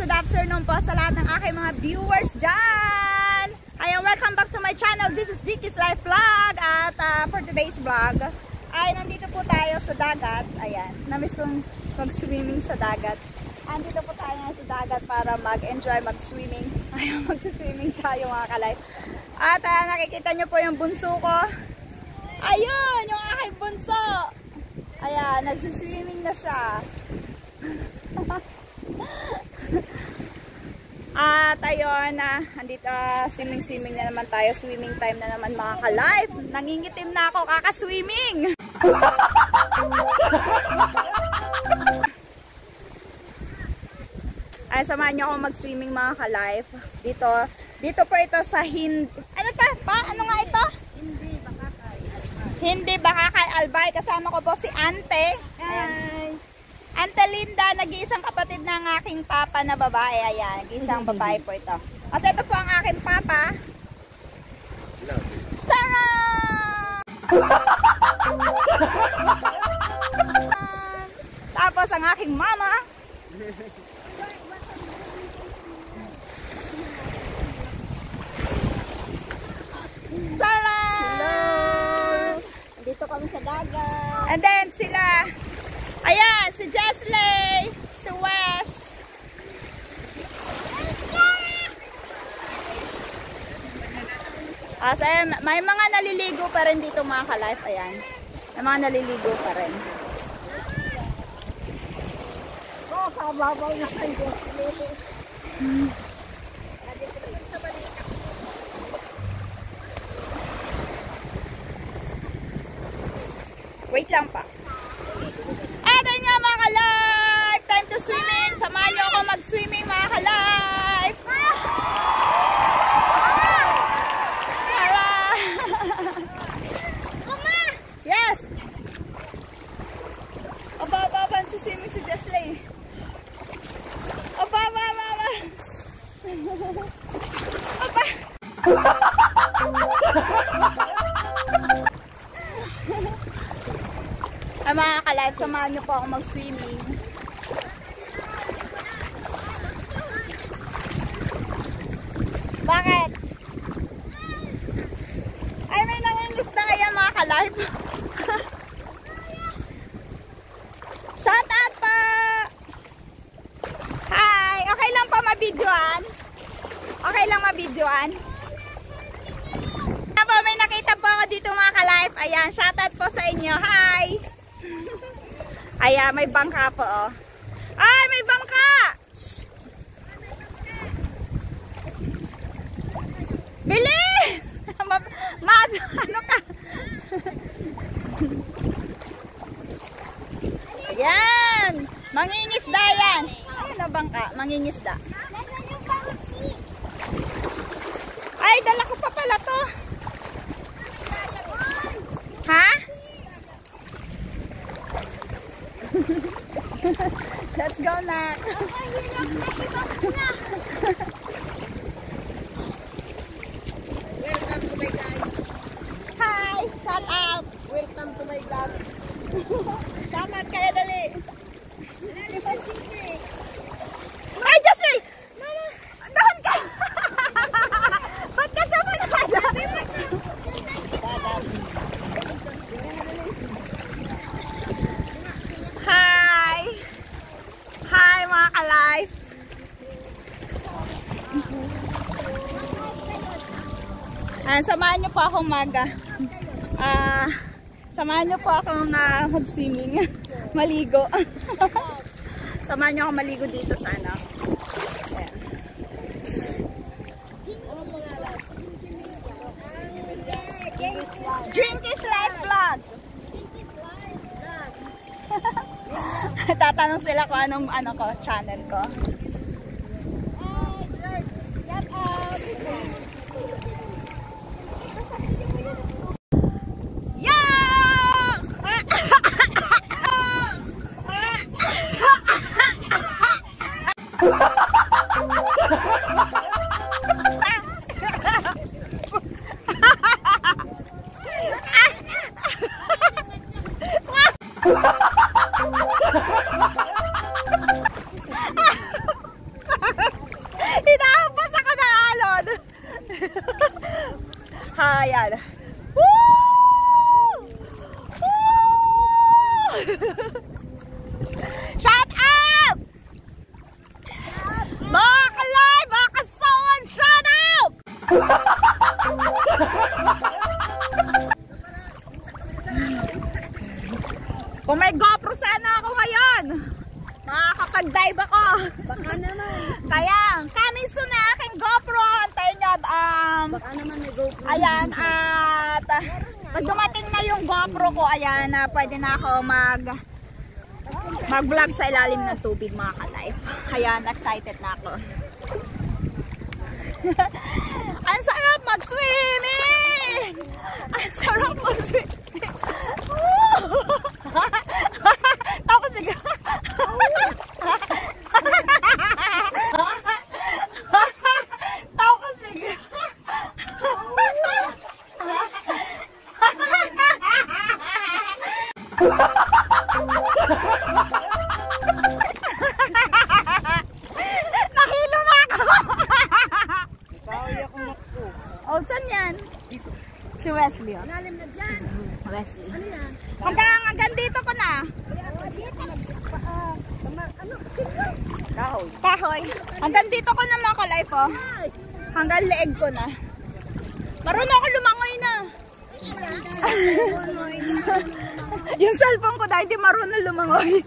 good afternoon po sa lahat ng aking mga viewers dyan. Ayan, welcome back to my channel. This is Diki's Life Vlog. At for today's vlog, ay nandito po tayo sa dagat. Ayan, namiss kong mag-swimming sa dagat. Andito po tayo sa dagat para mag-enjoy, mag-swimming. Ayan, mag-swimming tayo mga ka-life. At nakikita nyo po yung bunso ko. Ayun, yung aking bunso. Ayan, nag-swimming na siya. At ayun, andito swimming na naman tayo. Swimming time na naman mga ka-life. Nangingitim na ako kaka-swimming. Ay, samahan niyo ako mag-swimming mga ka-life. Dito po ito sa ano pa? Ano nga ito? Hindi Bakakay Albay. Kasama ko po si Ante. Hi! Ante Linda, nag-iisang kapatid ng aking papa na babae. Ayan, nag-iisang babae po ito. At ito po ang aking papa. Tara! Tapos ang aking mama. Tara! Hello! Dito kami sa dagat. And then sila, ayan, si Jesley, si Wes. So, may mga naliligo pa rin dito mga ka-life. Ayan, may mga naliligo pa rin. Oh, kababaw na kay Jesley. Wait lang pa. Ayun nga mga ka-life, time to swimming. Samahan niyo ako mag-swimming mga ka-life. Tara! Mama! Yes! Aba, swimming si Jesley. Aba. Aba! Ay mga ka-life, samahan niyo po ako mag-swimming. Bakit? Ay, may nangingisda kaya mga ka-life. Shout out po! Hi! Okay lang pa mabidyoan? Okay lang mabidyoan? May nakita po ako dito mga ka-life. Ayan, shout out po sa inyo. Hi! Ayan, may bangka po, oh. Ay, may bangka! Shhh! Bilis! Ano ka? Ayan! Mangingisda yan. Ay, na bangka? Mangingisda. Ay, dala ko pa pala to. Ha? Let's go na. Welcome to my guys. Hi, shout out. Welcome to my vlog. Shout out kaya dali. Ay, Josie! Dahan ka! Ba't ka sa mga Hi mga ka-life. Samahan niyo po akong samahan niyo po akong mag-swimming. Maligo. Samahan niyo akong maligo dito sa ano. Ayan. Diki's Life Vlog. Tatanong sila kung anong channel ko. Ayan. Woo! Woo! Shout out! Mga kalay, mga kasawan, shout out! Kung may GoPro sana ako ngayon, makakapag-dive ako. Baka naman. Kaya, coming soon na aking GoPro. Antayin nyo, Baka naman may GoPro. ayan, at pag dumating na yung GoPro ko, ayan, pwede na ako mag-vlog sa ilalim ng tubig, mga ka-life. Ayan, excited na ako. Ang sarap mag-swimming! Ang sarap mag-swimming! Tapos bigla. Tapos bigla. Nahilo na ako. Kaya ko naku. Oh, saan yan? Dito. Si Wesley. Oh. Lalim na dyan. Wesley. Ano yan? Hanggang dito ko na. Kaya ako dito. Ano? Kahoy. Kahoy. Hanggang dito ko na, mga ka-life, oh. Hanggang leeg ko na. Marunong ako lumangoy na. Yung cellphone ko dahil di marunong lumangoy.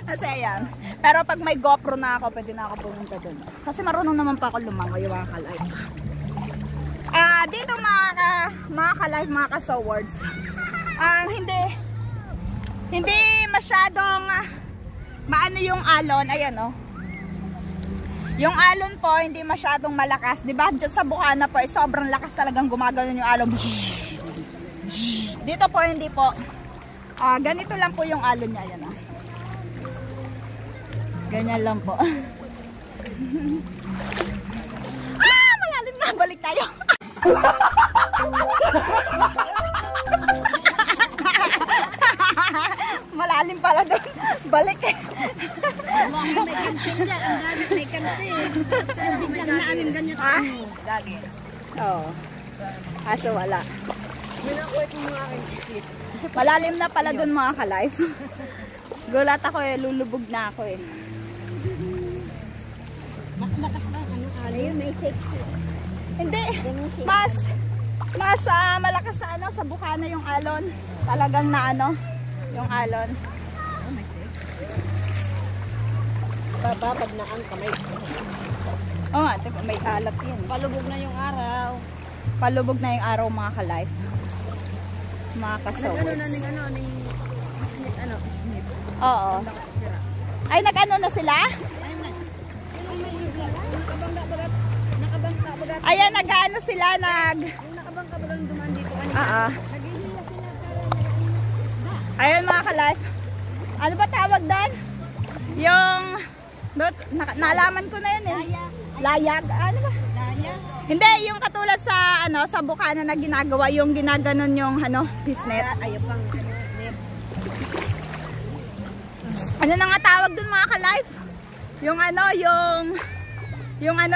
Kasi ayan. Pero pag may GoPro na ako, pwede na ako pumunta doon. Kasi marunong naman pa ako lumangoy, mga ka-life. Dito mga ka-life, mga ka-sowards. Hindi masyadong maano yung alon. Ayan, oh. Yung alon po, hindi masyadong malakas. Diba? Diyan sa Bukana po, sobrang lakas talagang gumagano yung alon. Dito po, hindi po. Ganito lang po yung alon niya. Ayan, oh. Ganyan lang po. Malalim na. Balik tayo. Malalim pala doon. Balik eh. May kantin dyan. Ang dami may kantin. Biglang naanin ganyan kami. Lagi. Oo. Kaso wala. May nakuha itong mga aking isip. Malalim na pala doon, mga ka-life. Gulat ako eh. Lulubog na ako eh. Lakas ba? Ano? Ayun, may sexy. Hindi. Mas malakas sa sa Bukana yung alon. Talagang na yung alon. Oh, may sexy. Baba, pag naan kamay. Oo nga, may alat yan. Palubog na yung araw. Palubog na yung araw, mga ka-life. Mga Nag-ano na kasawards. ning snip, snip. Oo. Ay, nag-ano na sila? Nakabangka bagat. Ayan, nag-ano sila, Yung nakabangka bagat dumaan dito kanina. Naghihiya sila para isda. Ayun, mga ka-life. Ano ba tawag doon? Yung, naalaman ko na yun eh. Layag. Ano ba? Daya. Hindi, yung katulad sa, sa Bukana na ginagawa, yung ginaganon yung, pisnet. Ayaw pang net. Ano na nga tawag doon, mga ka-life? Yung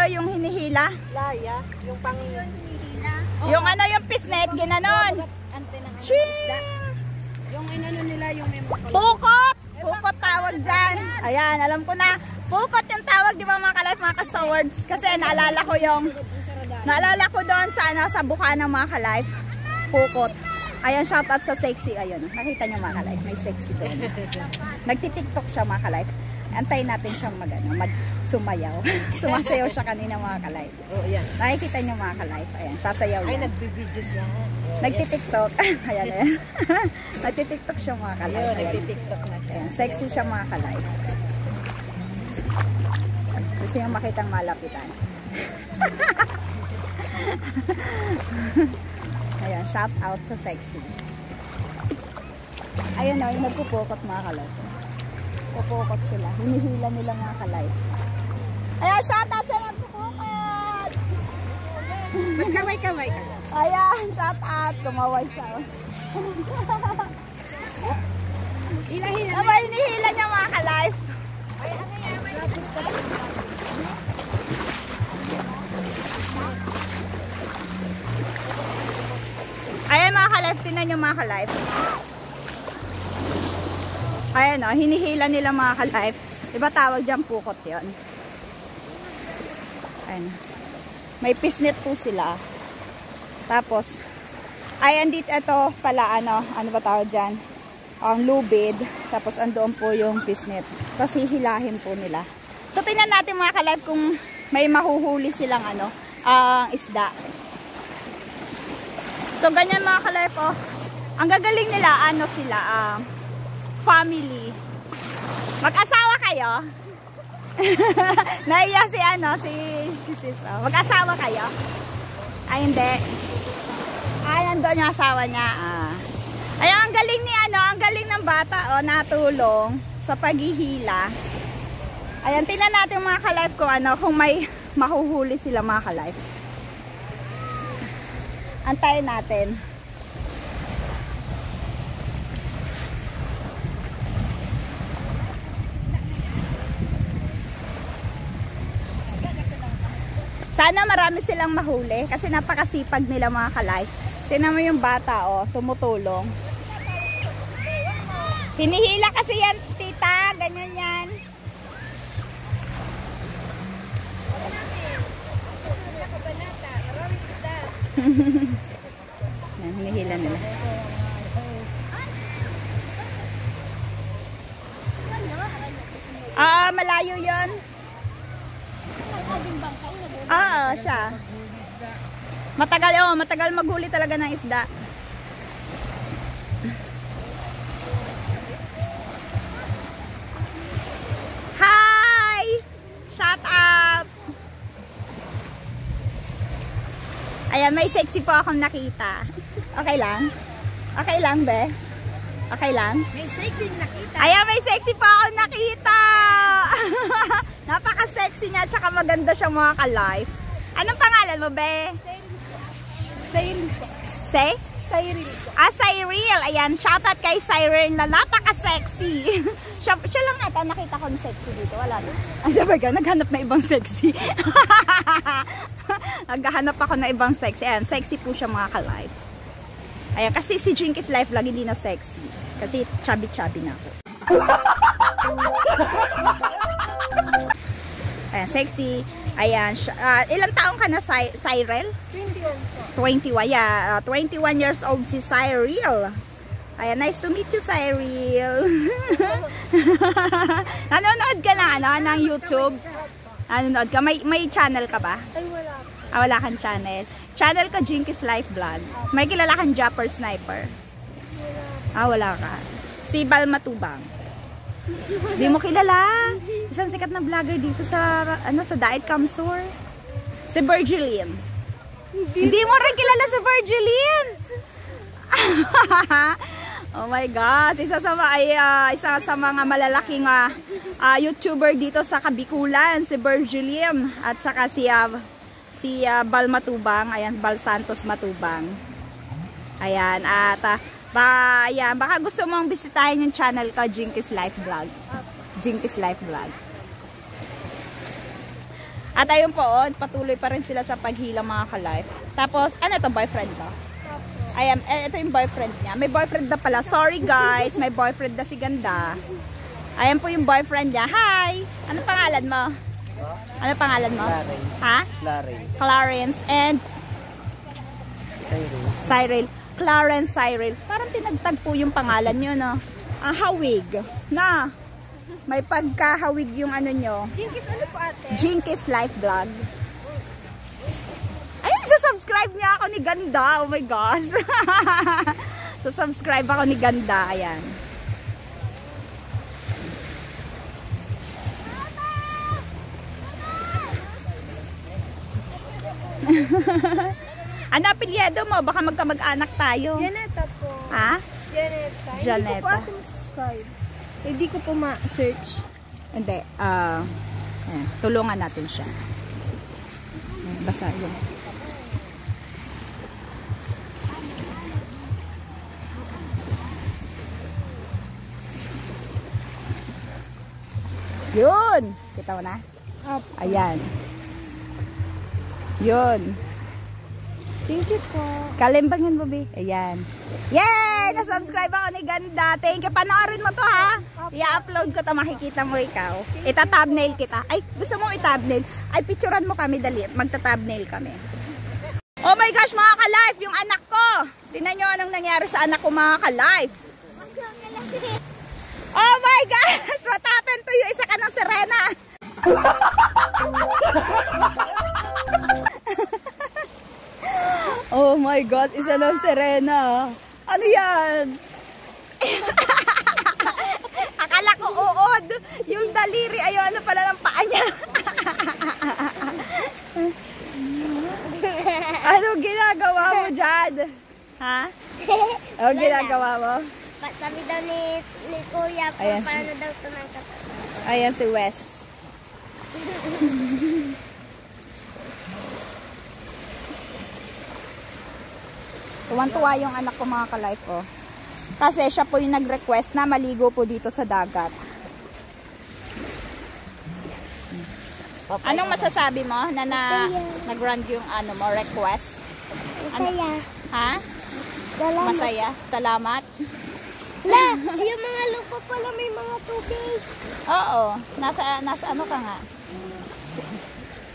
yung hinihila. Laya. Yung pang hinihila. Yung yung pisnet, ginanon. Ante ng Ching! isda. Yung inano nila, yung may mga Pukot! Pukot tawag dyan. Ayan, alam ko na. Pukot yung tawag, di ba, mga ka-life, mga ka-swords? Kasi naalala ko doon sa Bukana, mga ka-life. Pukot. Ayan, shoutout sa sexy. Ayun, nakita niyo, mga ka-life, may sexy doon. Nagtitiktok siya, mga ka-life. Antayin natin siyang sumayaw. Sumasayaw siya kanina, mga ka-life. Oh, yan. Nakikita niyo, mga ka-life. Ayan, sasayaw Ay, yan. nagbibidyo siya. Nagtitiktok. Ayan, ayan. Nagtitiktok siya, mga ka-life. Ayun, Ayan. nagtitiktok na siya. Ayan, sexy siya, mga ka-life. Gusto niyang makitang malapitan. Ayan, shout out sa sexy. Ayan o, nagpupukot, mga ka-life. Pupukot sila. Hinihila nila, mga ka-life. Ayan, shout out sa nagpupukot! Magkamay-kamay ka. Ayan, shout out. Kumaway siya. Ilahin na. Ano ba hinihila niya, mga ka-life? ka-life, tinan nyo mga ka-life. Ayan o, hinihila nila mga ka-life. Diba tawag dyan pukot yun? Ayan. May pisnet po sila. Tapos, ayan dito, ito pala, ano ba tawag dyan? Ang lubid. Tapos, andoon po yung pisnet. Tapos, hihilahin po nila. So, tingnan natin mga ka-life kung may mahuhuli silang isda. So, ganyan mga ka-life, oh. Ang gagaling nila, sila, family. Mag-asawa kayo? Naiya si sis. Oh. Mag-asawa kayo? Ay, hindi. Ay, nandun yung asawa niya. Ay, ang galing ni ang galing ng bata, oh, natulong sa paghihila. Ayan, tingnan natin mga ka-life kung may mahuhuli sila mga ka-life. Antayin natin. Sana marami silang mahuli kasi napakasipag nila mga ka-life. Tingnan mo yung bata, oh, tumutulong. Hinihila kasi yan, tita. Ganyan yan. Yan, hinihila nila. Malayo yun. Siya. Matagal maghuli talaga ng isda. Hi! Shout out! Ayan, may sexy po akong nakita. Okay lang? Okay lang, be? Okay lang? May sexy nakita. Ayan, may sexy po akong nakita! Napaka-sexy niya, tsaka maganda siya mga ka-life. Anong pangalan mo, be? Cyril. Say? Cyril. Cyril. Ayan, shoutout kay Cyril na napaka-sexy. siya lang ata nakita ko ng sexy dito. Wala din. Ay, sabi ka, naghanap na ibang sexy. Naghahanap ako na ibang sexy. Ayan, sexy po siya mga ka-life. Ayan, kasi si Jinkies Life lagi hindi na sexy. Kasi chubby-chubby na ako. Ayan, sexy. Ayan, ilang taong ka na, Cyril? 21. 21, yeah. 21 years old si Cyril. Ayan, nice to meet you, Cyril. Nanonood ka na, ng YouTube? Nanonood ka? May channel ka ba? Ay, wala. Wala kang channel. Channel ka, Jinkies Life Vlog. May kilala kang Japper Sniper? Wala ka. Si Bal Matubang. Di mo kilala? Isang sikat na vlogger dito sa Daet Kamsur. Si Virgilin. Hindi mo rin kilala si Virgilin. Oh my gosh, isa sa mga malalaking YouTuber dito sa Kabikulan, si Virgilin at saka si Bal Matubang, ayan, Bal Santos Matubang. Ayan, at ayan, baka gusto mong bisitahin yung channel ko, Jinkies Life Vlog. Jinkies Life Vlog. At ayun po, patuloy pa rin sila sa paghila mga ka-life. Tapos, ano to, boyfriend to? Ayan, ito yung boyfriend niya. May boyfriend na pala. Sorry guys, may boyfriend na si Ganda. Ayan po yung boyfriend niya. Hi! Ano pangalan mo? Ano pangalan mo? Clarence. Ha? Clarence. Clarence and? Cyril. Cyril. Clarence Cyril. Parang tinagtag po yung pangalan nyo, no? Hawig. Na. May pagkahawig yung ano nyo. Jinkies, ano po ate? Jinkies Life Vlog. Ayun, subscribe niya ako ni Ganda. Oh my gosh. Subscribe ako ni Ganda. Ayan. Ano apelyido mo? Baka magkamag-anak tayo. Janeta po. Ha? Janeta. Janeta. Hindi ko po ate mag-subscribe. Hindi ko po ma-search. Hindi. Ayan, tulungan natin siya. Ayan, basa yun. Yun! Kita mo na? Ayan. Yun. Thank you po. Kalimbangan mo, Bi. Ayan. Yay! Na-subscribe ako ni Ganda. Thank you. Panoorin mo to, ha? I-upload ko to. Makikita mo ikaw. Ita-thumbnail kita. Ay, gusto mo i-thumbnail? Ay, picturean mo kami. Dali. Magta-thumbnail kami. Oh my gosh, mga ka-life. Yung anak ko. Tingnan nyo anong nangyari sa anak ko, mga ka-life. Oh my gosh! What happened to you? Isa ka ng sirena. Oh my God, isa ng sirena. Ano yan? Akala ko uod. Yung daliri, ayun, ano pala ng paa niya. Ano ginagawa mo dyan? Ha? Ano ginagawa mo? Sabi daw ni Kuya, paano daw ito ng ayan si Wes. Tuwan-tuwa yung anak ko, mga ka-life, oh. Kasi siya po yung nag-request na maligo po dito sa dagat. Anong masasabi mo na nag-grant yung ano mo, request? Masaya. Ha? Salamat. Masaya? Salamat? La, yung mga lupa pala may mga tubig. Oo. Nasa ano ka nga?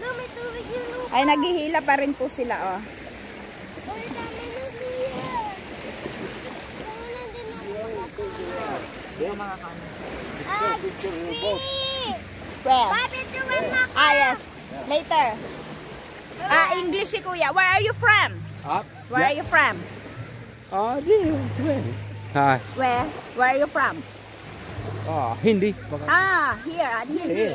No, may tubig yung lupa. Ay, naghihila pa rin po sila, oh. Uy, dami ng siya. Nandun ang mga kuha. Yung mga kanan. Where? Bakit yung anak? Yes. Later. English si Kuya. Where are you from? Where are you from? Hi. Where are you from? Hindi. Here at Hindi.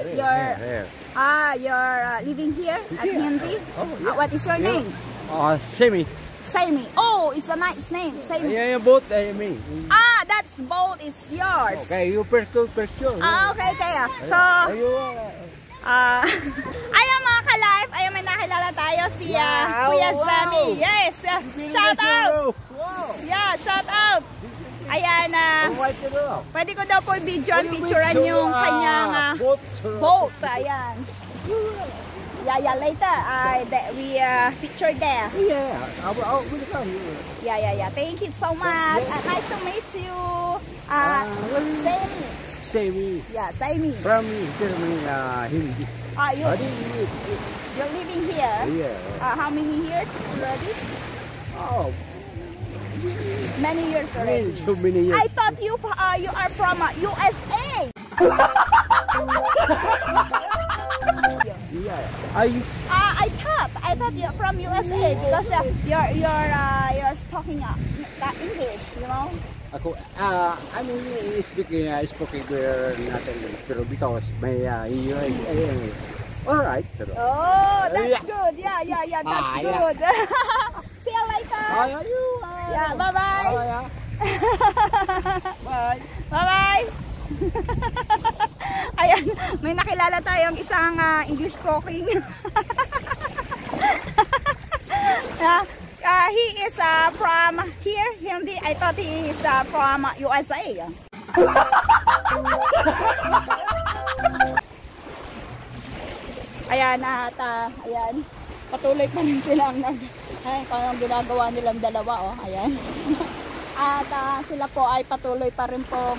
You're living here at Hindi? What is your name? Semi. Saimi. Oh, it's a nice name. Saimi. Yeah, both me. That's boat is yours. Okay, you pursue. Okay. So, ayan mga ka-life, ayan may nakilala tayo si Kuya Sammy. Yes, shout out. Yeah, shout out. Ayan, pwede ko daw po picturean yung kanyang boat. Ayan. Yeah, later we picture there. Yeah, I'll come. Yeah. Thank you so much. Nice to meet you. Semi. Yeah, Saimi. From Germany, Hindi. You're living here? Yeah. How many years already? Many years already. So many years. I thought you are from USA. Yeah. I thought you're from USA because you're speaking English, you know. Ako, I mean, speaking natin, pero because may all right. Pero, That's good. Yeah, that's good. See you later. Yeah, bye-bye. Bye-bye. Ayan, may nakilala tayong isang English talking. He is from here, Hindi. I thought he is from USA. Ayan, ayan. Patuloy pa rin silang kung anong ginagawa nilang dalawa, oh. Ayan. At sila po ay patuloy pa rin po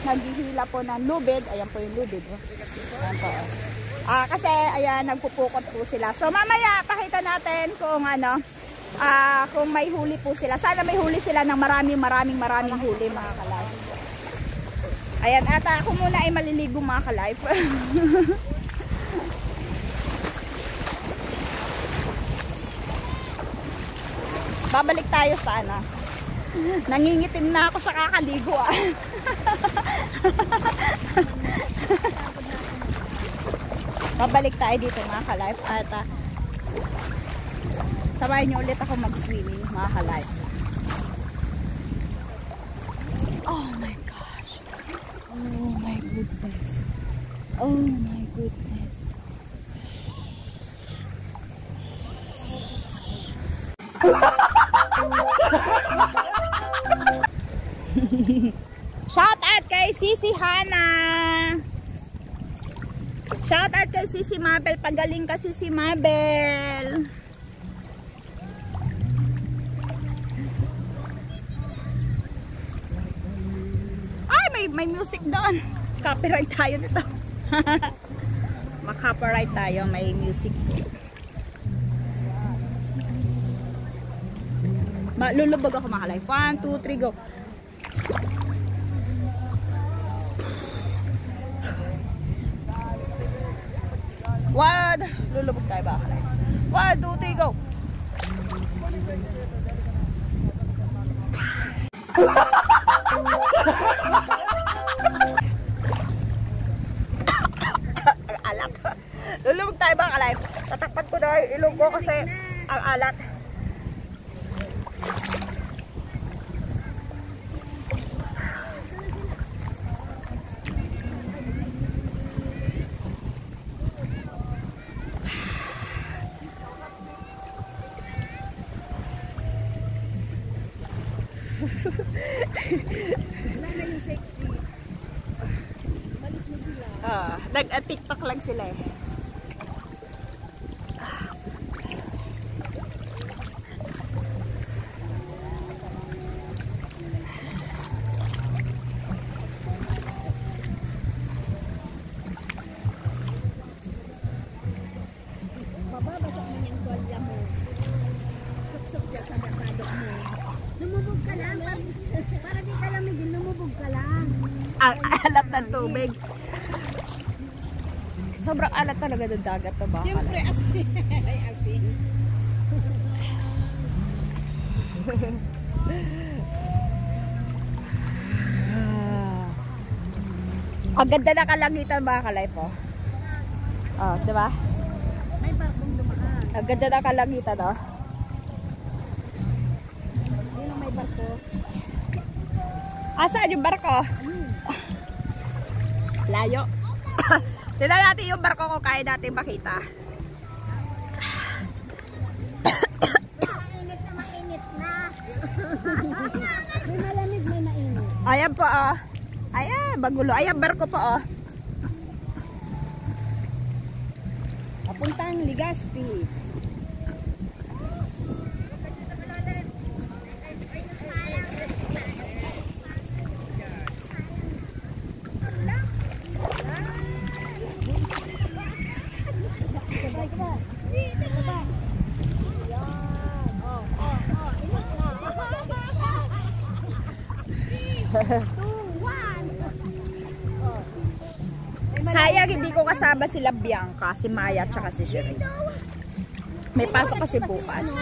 naghihila po ng lubid. Ayan po yung lubid, oh. Ayan po, oh. Kasi ayan, nagpupukot po sila. So mamaya pakita natin kung kung may huli po sila. Sana may huli sila ng maraming huli, mga ka-life. Ayan, at ako muna ay maliligo, mga ka-life. Babalik tayo sa nangingitim na ako sa kakaligo, Babalik tayo dito, mga ka-life, at sabayan nyo ulit ako mag-swimming, mga ka-life. Oh my gosh. Oh my goodness. Oh my goodness. Shout out kay Sisi Hana. Shout out kay Sisi Mabel. Pagaling ka, Sisi Mabel. may music doon. Copyright tayo nito. Ma-copyright tayo, may music. Lulubog ako mga ka-life. 1, 2, 3, go. Lulubog tayo ba ka-life? 1, 2, 3, go. Alat. Lulubog tayo ba ka-life? Tatakpan ko na yung ilong ko kasi ang alat. Nag-TikTok lang sila eh. Mababasa mo yung tuwalya mo. Suksok dyan sa dakadok mo. Lumubog ka lang. Para di ka lamigin, lumubog ka lang. Ang alat ng tubig. Sobrang alat talaga ng dagat to ba? Siyempre, asin. Ay, asin. Ang ganda na kalangitan ba ka-life oh? Oh, di ba? May barkong dumaan. Ang ganda na kalangitan oh. Hindi lang may barko. Saan yung barko? Layo. Tignan natin yung barko ko kaya natin makita. Mainit na mainit na. May malamig, may mainit. Ayan po oh. Ayan, bagulo. Ayan barko po oh. Papuntang Legazpi. Sayang hindi ko kasama sila Bianca, si Maya at saka si Sherry. May pasok kasi bukas.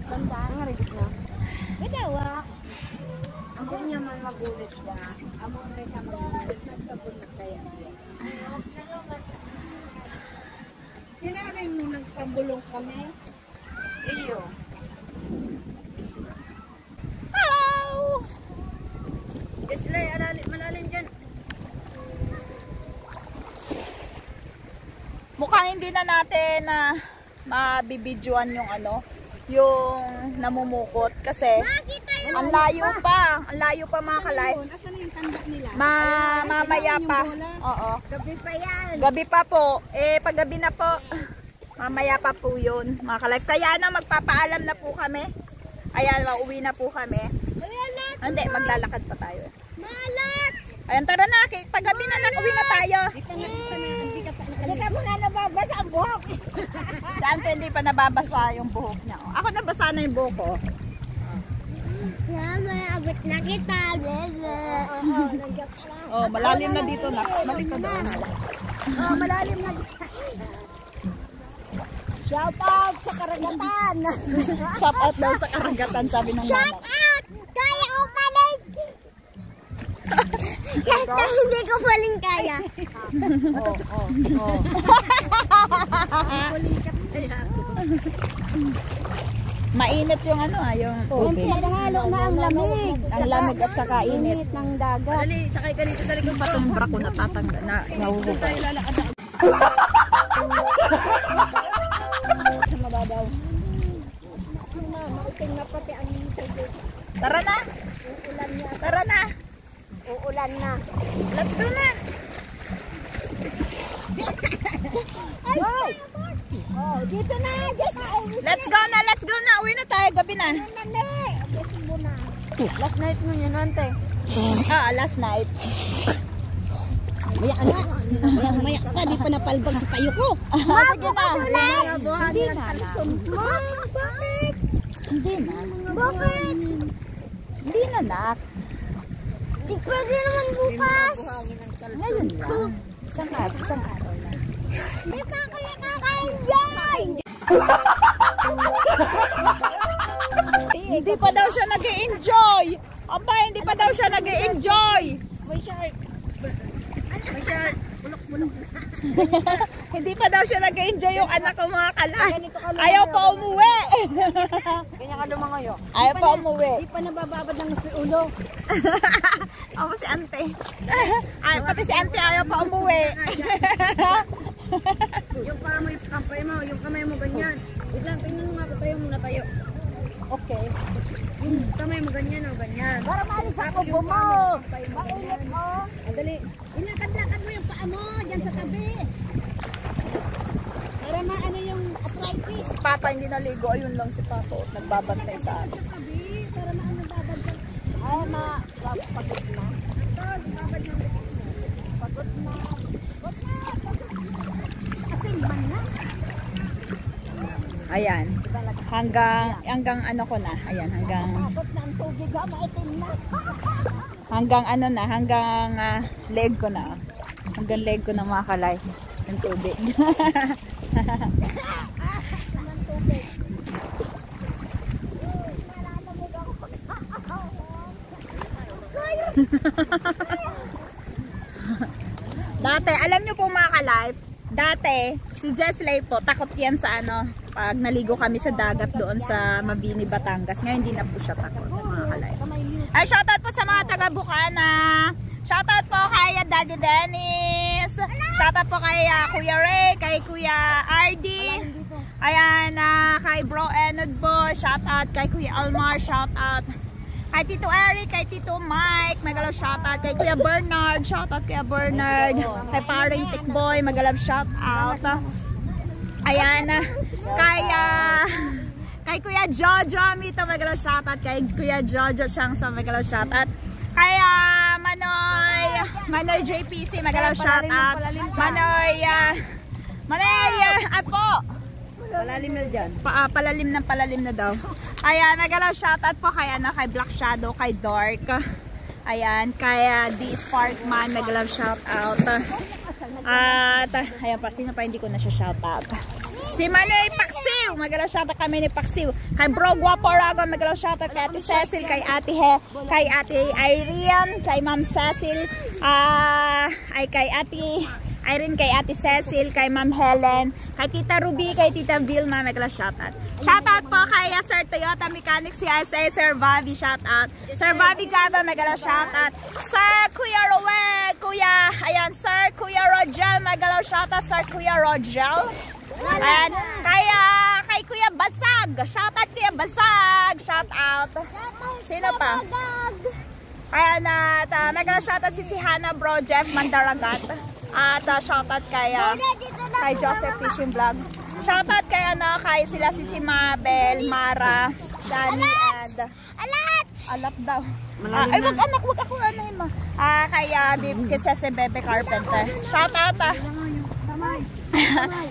Ganda. Ang rigis na. Gadawa. Ang kung niya man magulit siya. Among na siya magulit. Nagsabon na kaya siya. Sinabi mo nagpabulong kami? Iyo. Hello! Sila malalim dyan. Mukhang hindi na natin na mabibidyoan yung ano, yung namumukot kasi ang layo pa mga ka-life. Asan yung tanda nila? Mamaya pa. Oo. Gabi pa yan. Gabi pa po. Pag gabi na po, mamaya pa po yun mga ka-life. Kaya na magpapaalam na po kami. Ayan, mauwi na po kami. Hindi, maglalakad pa tayo. Malat! Ayan, tara na. Pag gabi na, uwi na tayo. Hindi ka pa nga nababasa ang buhok. Saan ko hindi pa nababasa yung buhok niya. Ako nabasa na yung buhok ko. Mama, abot na kita. Oh, malalim na dito na. Balik ka doon. Oh, malalim na dito. Shout out sa karagatan. Shout out daw sa karagatan, sabi ng mama. Shout out! Kaya ko paling. Kahit hindi ko paling kaya. Mainit yung ano yung tubig. Naghalo na ang lamig. Ang lamig at saka init. Ng dagat. Dali, sakay ka dito sa likod pa itong bra ko natatangga na nahuhugay. Sa mababaw. Mauting na pati ang tubig. Tara na! Uulan niya. Tara na! Uulan na. Let's go na! Wow! Oh, dito na! Let's go na! Uwi na tayo, gabi na. Last night nun yun, ante. Last night. Maya ka na. Maya ka, di pa napalbag sa payo ko. Sige na. Hindi na. Bakit? Hindi na. Bakit? Hindi na, nak. Di pwede naman bukas. Ngayon lang. Isang araw lang. Di pa ako nakaka-enjoy. Hindi pa daw siya nag-e-enjoy. Aba, hindi pa daw siya nag-e-enjoy. May shark. May shark. Bulok-bulok. Hindi pa daw siya nag-enjoy yung anak ko, mga kalay. Ayaw pa umuwi. Kanya ka lumangayo. Ayaw pa umuwi. Di pa nabababad ng ulo. Ako si ante. Ay, pati si ante ayaw pa umuwi. Yung kamay mo ganyan. Wait lang, tingnan mo nga pa tayo muna tayo. Okay. Yung kamay mo ganyan o ganyan. Para maalis ang kubo mo. Mainit mo. Dali. Ilakad-lakad mo yung paa mo dyan sa tabi. Para maano yung arthritis. Papa hindi naligo. Ayun lang si Papa. Nagbabantay sa akin. Sa tabi. Para maano babagdag. Ay, pagod na. Pagod na. Kasing man na. Ayan. Hanggang ano ko na. Ayan, hanggang Pagod na ang tubig ha. Maitim na. hanggang ano na, hanggang leg ko na. Hanggang leg ko na, mga kalay. Yung tubig. Dati, alam nyo po, mga ka-life, dati, si Jessley po, takot yan sa ano, pag naligo kami sa dagat doon sa Mabini, Batangas. Ngayon, hindi na po siya takot, mga ka-life. Ay, shoutout po sa mga taga-Bukana. Shoutout po kay Daddy Dennis. Shoutout po kay Kuya Ray, kay Kuya RD. Ayan, kay Bro Enod Boy. Shoutout kay Kuya Almar. Shoutout kay Tito Eric, kay Tito Mike. Magalaw shoutout kay Kuya Bernard. Shoutout Kuya Bernard. Kay Paring Tikboy. Magalaw shoutout. Ayan, kay Kuya Jojo Mito. Magalaw shoutout kay Kuya Jojo Changso. Magalaw shoutout kay Manoy JPC. Magalaw shoutout. Manoy Apo. Palalim na dyan. Palalim na daw. Ayan, nagalaw shoutout po kay kay Black Shadow, kay Dark. Ayan, kay D Sparkman, nagalaw shoutout. At ayan pa, sino pa hindi ko na siya shoutout? Si Manoy Paksiw, magalaw shoutout kami ni Paksiw. Kay Bro Guapo Aragon, magalaw shoutout kay Ate Cecil, kay Ate Irene, kay Ma'am Cecil, kay Ate Irene, kay Ate Cecil, kay Ma'am Helen, kay Tita Ruby, kay Tita Vilma, magla shoutout. Shoutout po kay Sir Toyota Mechanics CSA, Sir Bobby, shoutout. Sir Bobby Gaba, magla shoutout. Sir Kuya Rowed, Sir Kuya Rogel, magla shoutout. Sir Kuya Rogel. Ayan, kay Kuya Basag, shoutout Kuya Basag, shoutout. Sino pa? Ayan, magla shoutout si Hannah Bro, Jeff Mandaragat. At shoutout kay Joseph Fishing Vlog. Shoutout kay sila si Mabel, Mara, Danny, and Alat daw. Ay, wag ako mo. Kay Sese Bebe Carpenter. Shoutout kay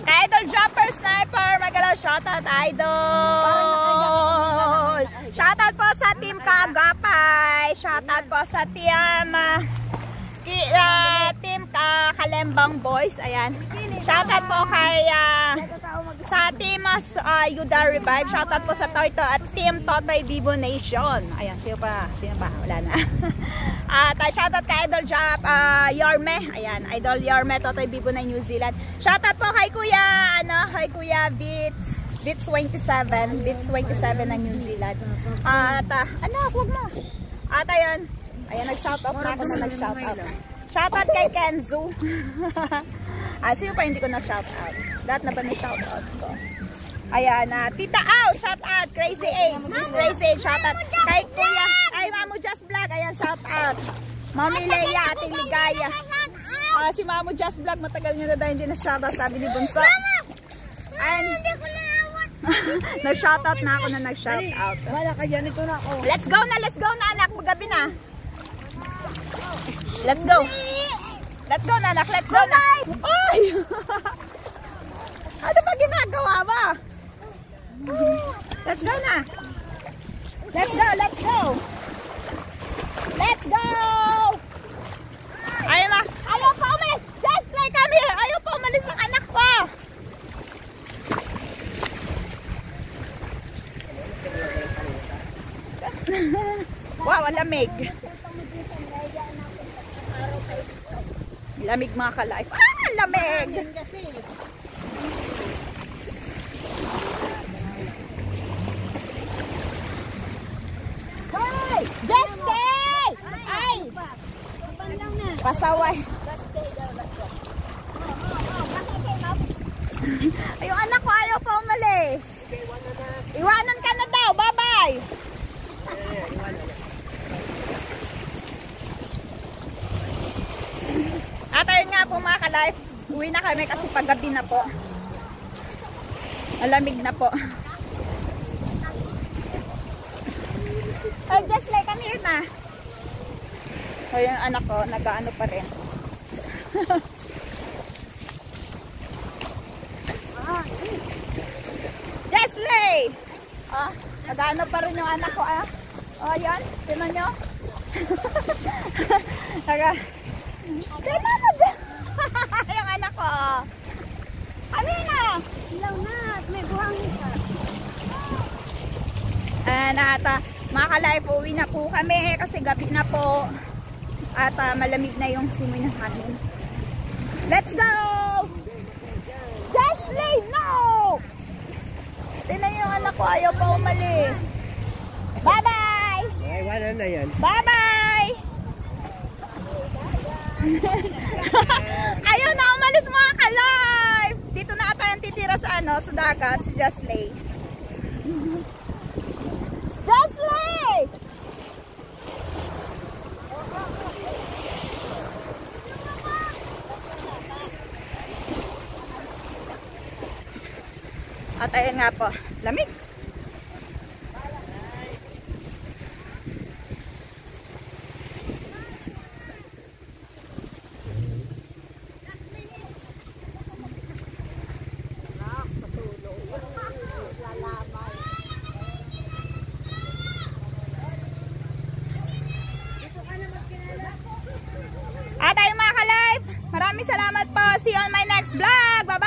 Idol Jumper Sniper, magalaw shoutout Idol. Shoutout po sa Team Kagapay. Shoutout po sa Team Kalembang Boys. Ayan. Shoutout po kay sa Team Yuda Revive. Shoutout po sa Toyto at Team Totoy Vivo Nation. Ayan, sino pa? Wala na. At shoutout kay Idol Yorme. Ayan, Idol Yorme, Totoy Vivo na New Zealand. Shoutout po kay Kuya Beats 27 ng New Zealand. At huwag mo. At ayan, nag-shoutout na ako na nag-shoutout. Shoutout kay Kenzo. Sino pa hindi ko na-shoutout? Lahat na ba na-shoutout ko? Ayan, Tita Au, shoutout. Crazy 8. This is Crazy 8, shoutout. Kay Kuya, Mamu Just Vlog. Ayan, shoutout. Mami Leia, Ating Ligaya. Si Mamu Just Vlog, matagal niya na dahil hindi na-shoutout, sabi ni Bunso. Ayan. Nag-shoutout na ako na nag-shoutout. Wala ka dyan, ito na ako. Let's go na anak. Magabi na. Let's go. Let's go, nanak. Let's go na. Ay! Ano ba ginagawa mo? Let's go na. Let's go, let's go. Let's go. Ayaw pa umalis. Just like come here. Ayaw pa umalis ang anak ko. Wow, ang lamig. Lamig mga ka-life. Ah, lamig! Hoy! Just stay! Ay! Pasaway. Ay, yung anak ko ayaw pa umalis. Iwanan ka na daw. Bye-bye! At ayun nga po mga ka-life, uwi na kami kasi paggabi na po. Malamig na po. Oh, just like come here na. So yung anak ko, nag-ano pa rin. Jessley! Oh, nag-ano pa rin yung anak ko. Ah. Oh, yan. Tinan nyo. Tinan mo dyan. Yung anak ko. Ano na? Ilaw na. May buhangin ka. Mga ka-life, uwi na po kami kasi gabi na po. At malamig na yung simoy ng hangin. Let's go! Jessley, no! Tinan yung anak ko, ayaw pa umalis. Bye-bye! Ay, wala na yan. Bye-bye! Ayaw na umalis mga ka-life! Dito na ata yung titira sa sa dagat, si Jessley. Jessley! At ayun nga po, lamig. At ayun mga ka-life, maraming salamat po. See you on my next vlog. Bye-bye!